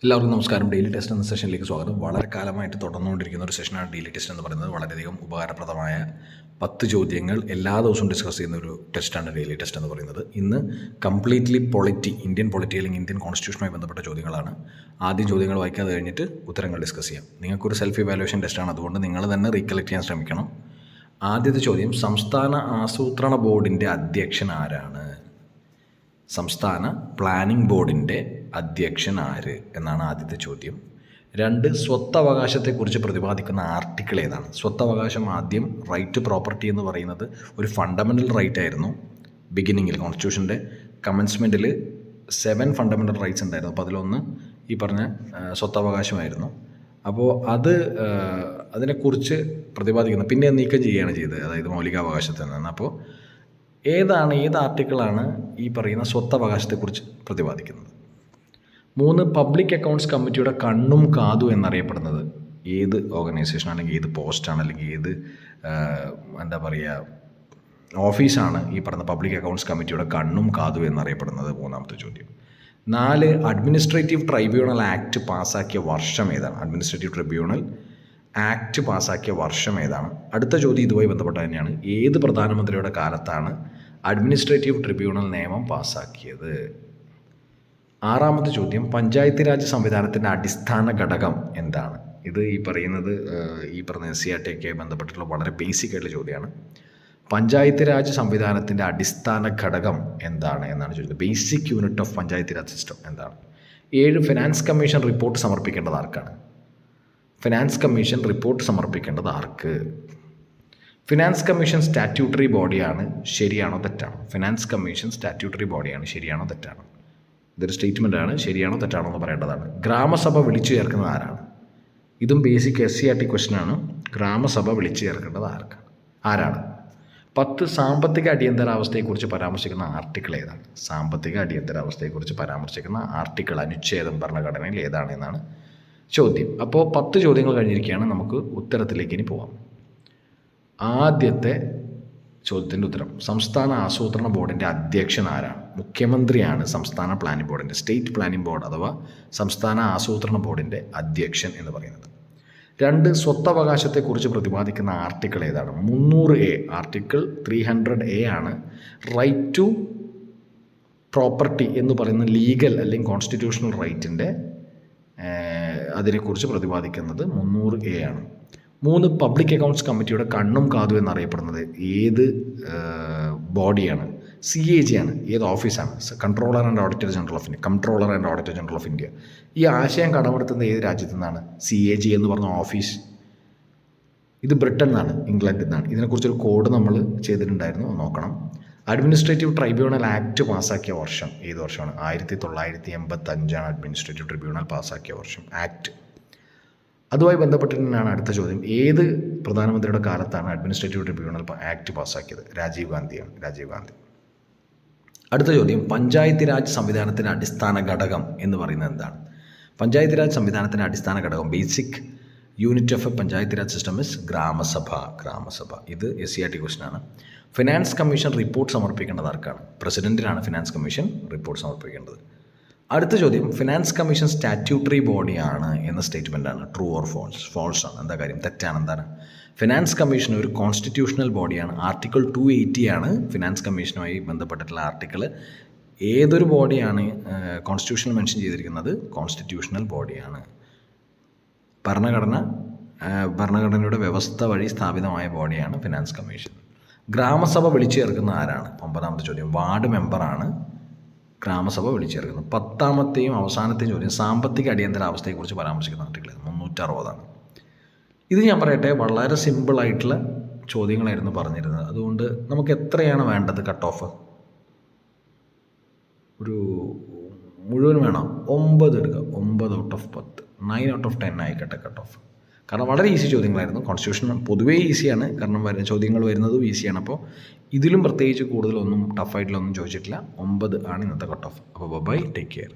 എല്ലാവർക്കും നമസ്കാരം. Daily test എന്ന സെഷനിലേക്ക് സ്വാഗതം. വളരെ കാലമായിട്ട് തുടർന്നുകൊണ്ടിരിക്കുന്ന ഒരു സെഷനാണ് ഡെയിലി ടെസ്റ്റ് എന്ന് പറയുന്നത്. വളരെയധികം ഉപകാരപ്രദമായ 10 ചോദ്യങ്ങൾ എല്ലാ ദിവസവും ഡിസ്കസ് ചെയ്യുന്ന ഒരു ടെസ്റ്റാണ് ഡെയിലി ടെസ്റ്റ് എന്ന് പറയുന്നത്. ഇന്ന് കംപ്ലീറ്റ്ലി ഇന്ത്യൻ പൊളിറ്റി അല്ലെങ്കിൽ ഇന്ത്യൻ കോൺസ്റ്റിറ്റ്യൂഷനുമായി ബന്ധപ്പെട്ട ചോദ്യങ്ങളാണ്. ആദ്യം ചോദ്യങ്ങൾ വായിക്കാതെ കഴിഞ്ഞിട്ട് ഉത്തരങ്ങൾ ഡിസ്കസ് ചെയ്യാം. നിങ്ങൾക്കൊരു സെൽഫ് ഇവാലുവേഷൻ ടെസ്റ്റാണ്, അതുകൊണ്ട് നിങ്ങൾ തന്നെ റീകളക്ട് ചെയ്യാൻ ശ്രമിക്കണം. ആദ്യത്തെ ചോദ്യം, സംസ്ഥാന ആസൂത്രണ ബോർഡിൻ്റെ അധ്യക്ഷൻ ആരാണ്? സംസ്ഥാന പ്ലാനിംഗ് ബോർഡിൻ്റെ അധ്യക്ഷൻ ആര് എന്നാണ് ആദ്യത്തെ ചോദ്യം. 2, സ്വത്തവകാശത്തെക്കുറിച്ച് പ്രതിപാദിക്കുന്ന ആർട്ടിക്കിൾ ഏതാണ്? സ്വത്തവകാശം ആദ്യം റൈറ്റ് ടു പ്രോപ്പർട്ടി എന്ന് പറയുന്നത് ഒരു ഫണ്ടമെൻ്റൽ റൈറ്റ് ആയിരുന്നു. ബിഗിനിങ്ങിൽ കോൺസ്റ്റിറ്റ്യൂഷൻ്റെ കമൻസ്മെൻറ്റിൽ 7 ഫണ്ടമെൻ്റൽ റൈറ്റ്സ് ഉണ്ടായിരുന്നു. അപ്പോൾ അതിലൊന്ന് ഈ പറഞ്ഞ സ്വത്തവകാശമായിരുന്നു. അപ്പോൾ അതിനെക്കുറിച്ച് പ്രതിപാദിക്കുന്നത് പിന്നെ നീക്കം ചെയ്യുകയാണ് ചെയ്തത്, അതായത് മൗലികാവകാശത്തിൽ നിന്ന്. അപ്പോൾ ഏത് ആർട്ടിക്കിളാണ് ഈ പറയുന്ന സ്വത്തവകാശത്തെക്കുറിച്ച് പ്രതിപാദിക്കുന്നത്? 3, പബ്ലിക് അക്കൗണ്ട്സ് കമ്മിറ്റിയുടെ കണ്ണും കാതും എന്നറിയപ്പെടുന്നത് ഏത് ഓർഗനൈസേഷൻ അല്ലെങ്കിൽ ഏത് പോസ്റ്റാണ് അല്ലെങ്കിൽ ഏത് ഓഫീസാണ് ഈ പറഞ്ഞ പബ്ലിക് അക്കൗണ്ട്സ് കമ്മിറ്റിയുടെ കണ്ണും കാതും എന്നറിയപ്പെടുന്നത്? 3ാമത്തെ ചോദ്യം. 4, അഡ്മിനിസ്ട്രേറ്റീവ് ട്രൈബ്യൂണൽ ആക്ട് പാസ്സാക്കിയ വർഷം ഏതാണ്? അഡ്മിനിസ്ട്രേറ്റീവ് ട്രിബ്യൂണൽ ആക്ട് പാസ്സാക്കിയ വർഷം ഏതാണ്? അടുത്ത ചോദ്യം ഇതുമായി ബന്ധപ്പെട്ട തന്നെയാണ്. ഏത് പ്രധാനമന്ത്രിയുടെ കാലത്താണ് അഡ്മിനിസ്ട്രേറ്റീവ് ട്രിബ്യൂണൽ നിയമം പാസ്സാക്കിയത്? 6ാമത്തെ ചോദ്യം, പഞ്ചായത്ത് രാജ് സംവിധാനത്തിൻ്റെ അടിസ്ഥാന ഘടകം എന്താണ്? ഇത് ഈ പറഞ്ഞ NCERT ഒക്കെ ബന്ധപ്പെട്ടിട്ടുള്ള വളരെ ബേസിക് ആയിട്ടുള്ള ചോദ്യമാണ്. പഞ്ചായത്ത് രാജ് സംവിധാനത്തിൻ്റെ അടിസ്ഥാന ഘടകം എന്താണ് എന്നാണ് ചോദിച്ചത്. Basic unit of panchayat raj system എന്താണ്? 7, ഫിനാൻസ് കമ്മീഷൻ റിപ്പോർട്ട് സമർപ്പിക്കേണ്ടത് ആർക്കാണ്? ഫിനാൻസ് കമ്മീഷൻ റിപ്പോർട്ട് സമർപ്പിക്കേണ്ടത് ആർക്ക്? ഫിനാൻസ് കമ്മീഷൻ സ്റ്റാറ്റ്യൂട്ടറി ബോഡിയാണ്, ശരിയാണോ തെറ്റാണോ? ഫിനാൻസ് കമ്മീഷൻ സ്റ്റാറ്റ്യൂട്ടറി ബോഡിയാണ്, ശരിയാണോ തെറ്റാണോ? ഇതൊരു സ്റ്റേറ്റ്മെൻറ്റാണ്, ശരിയാണോ തെറ്റാണോ എന്ന് പറയേണ്ടതാണ്. ഗ്രാമസഭ വിളിച്ചു ചേർക്കുന്നത് ആരാണ്? ഇതും ബേസിക് SCERT ക്വസ്റ്റനാണ്. ഗ്രാമസഭ വിളിച്ചു ചേർക്കേണ്ടത് ആരാണ്? 10, സാമ്പത്തിക അടിയന്തരാവസ്ഥയെക്കുറിച്ച് പരാമർശിക്കുന്ന ആർട്ടിക്കിൾ ഏതാണ്? സാമ്പത്തിക അടിയന്തരാവസ്ഥയെക്കുറിച്ച് പരാമർശിക്കുന്ന ആർട്ടിക്കിൾ അനുച്ഛേദം ഭരണഘടനയിൽ ഏതാണ് എന്നാണ് ചോദ്യം. അപ്പോൾ 10 ചോദ്യങ്ങൾ കഴിഞ്ഞിരിക്കുകയാണ്. നമുക്ക് ഉത്തരത്തിലേക്ക് ഇനി പോവാം. ആദ്യത്തെ ചോദ്യത്തിൻ്റെ ഉത്തരം, സംസ്ഥാന ആസൂത്രണ ബോർഡിൻ്റെ അധ്യക്ഷൻ ആരാണ്? മുഖ്യമന്ത്രിയാണ് സംസ്ഥാന പ്ലാനിംഗ് ബോർഡിൻ്റെ, സ്റ്റേറ്റ് പ്ലാനിംഗ് ബോർഡ് അഥവാ സംസ്ഥാന ആസൂത്രണ ബോർഡിൻ്റെ അധ്യക്ഷൻ എന്ന് പറയുന്നത്. 2, സ്വത്തവകാശത്തെക്കുറിച്ച് പ്രതിപാദിക്കുന്ന ആർട്ടിക്കിൾ ഏതാണ്? 300A, ആർട്ടിക്കിൾ 300A ആണ്. റൈറ്റ് ടു പ്രോപ്പർട്ടി എന്ന് പറയുന്ന ലീഗൽ അല്ലെങ്കിൽ കോൺസ്റ്റിറ്റ്യൂഷണൽ റൈറ്റിൻ്റെ അതിനെക്കുറിച്ച് പ്രതിപാദിക്കുന്നത് 300A ആണ്. 3, പബ്ലിക് അക്കൗണ്ട്സ് കമ്മിറ്റിയുടെ കണ്ണും കാതും എന്നറിയപ്പെടുന്നത് ഏത് ബോഡിയാണ്? CAG ആണ്. ഏത് ഓഫീസാണ്? Controller and auditor general of India. ഈ ആശയം കടമെടുത്തുന്നത് ഏത് രാജ്യത്തു നിന്നാണ്? CAG എന്ന് പറഞ്ഞ ഓഫീസ് ഇത് ബ്രിട്ടനിൽ നിന്നാണ്, ഇംഗ്ലണ്ടിൽ നിന്നാണ്. ഇതിനെക്കുറിച്ചൊരു കോഡ് നമ്മൾ ചെയ്തിട്ടുണ്ടായിരുന്നു, നോക്കണം. അഡ്മിനിസ്ട്രേറ്റീവ് ട്രൈബ്യൂണൽ ആക്ട് പാസ്സാക്കിയ വർഷം ഏത് വർഷമാണ്? 1985 അഡ്മിനിസ്ട്രേറ്റീവ് ട്രിബ്യൂണൽ പാസ്സാക്കിയ വർഷം, ആക്ട്. അതുമായി ബന്ധപ്പെട്ട് തന്നെയാണ് അടുത്ത ചോദ്യം. ഏത് പ്രധാനമന്ത്രിയുടെ കാലത്താണ് അഡ്മിനിസ്ട്രേറ്റീവ് ട്രിബ്യൂണൽ ആക്ട് പാസ്സാക്കിയത്? രാജീവ് ഗാന്ധി. അടുത്ത ചോദ്യം, പഞ്ചായത്ത് രാജ് സംവിധാനത്തിൻ്റെ അടിസ്ഥാന ഘടകം എന്ന് പറയുന്നത് എന്താണ്? പഞ്ചായത്ത് രാജ് സംവിധാനത്തിൻ്റെ അടിസ്ഥാന ഘടകം, basic unit of a panchayat raj system is Gramasabha. ഇത് SCERT ക്വസ്റ്റനാണ്. ഫിനാൻസ് കമ്മീഷൻ റിപ്പോർട്ട് സമർപ്പിക്കേണ്ടത് ആർക്കാണ്? പ്രസിഡന്റിനാണ് ഫിനാൻസ് കമ്മീഷൻ റിപ്പോർട്ട് സമർപ്പിക്കേണ്ടത്. അടുത്ത ചോദ്യം, ഫിനാൻസ് കമ്മീഷൻ സ്റ്റാറ്റ്യൂട്ടറി ബോഡിയാണ് എന്ന സ്റ്റേറ്റ്മെൻറ്റാണ്. ട്രൂ ഓർ ഫോൾസ് ആണ്. എന്താ കാര്യം? തെറ്റാണ്. എന്താണ്? ഫിനാൻസ് കമ്മീഷൻ ഒരു കോൺസ്റ്റിറ്റ്യൂഷണൽ ബോഡിയാണ്. ആർട്ടിക്കിൾ 280 ആണ് ഫിനാൻസ് കമ്മീഷനുമായി ബന്ധപ്പെട്ടിട്ടുള്ള ആർട്ടിക്കിൾ. ഏതൊരു ബോഡിയാണ് കോൺസ്റ്റിറ്റ്യൂഷനിൽ മെൻഷൻ ചെയ്തിരിക്കുന്നത്? കോൺസ്റ്റിറ്റ്യൂഷണൽ ബോഡിയാണ്. ഭരണഘടനയുടെ വ്യവസ്ഥ വഴി സ്ഥാപിതമായ ബോഡിയാണ് ഫിനാൻസ് കമ്മീഷൻ. ഗ്രാമസഭ വിളിച്ചു ചേർക്കുന്ന ആരാണ്? 9ാമത്തെ ചോദ്യം, വാർഡ് മെമ്പറാണ് ഗ്രാമസഭ വിളിച്ചു ചേർക്കുന്നത്. 10ാമത്തെയും അവസാനത്തെയും ചോദ്യം, സാമ്പത്തിക അടിയന്തരാവസ്ഥയെക്കുറിച്ച് പരാമർശിക്കുന്ന ആർട്ടിക്കിൾ 360 ഇത് ഞാൻ പറയട്ടെ, വളരെ സിമ്പിളായിട്ടുള്ള ചോദ്യങ്ങളായിരുന്നു പറഞ്ഞിരുന്നത്. അതുകൊണ്ട് നമുക്ക് എത്രയാണ് വേണ്ടത് കട്ട് ഓഫ്? ഒരു മുഴുവൻ വേണം? 9 എടുക്കുക. 9 ഔട്ട് ഓഫ് 10, 9 ഔട്ട് ഓഫ് 10 ആയിക്കട്ടെ കട്ട് ഓഫ്. കാരണം വളരെ ഈസി ചോദ്യങ്ങളായിരുന്നു. കോൺസ്റ്റിറ്റ്യൂഷൻ പൊതുവേ ഈസിയാണ്, കാരണം ചോദ്യങ്ങൾ വരുന്നതും ഈസിയാണ്. അപ്പോൾ ഇതിലും പ്രത്യേകിച്ച് കൂടുതലൊന്നും ടഫായിട്ടുള്ളൊന്നും ചോദിച്ചിട്ടില്ല. 9 ആണ് ഇന്നത്തെ കട്ട് ഓഫ്. അപ്പോൾ ബൈ, ടേക്ക് കെയർ.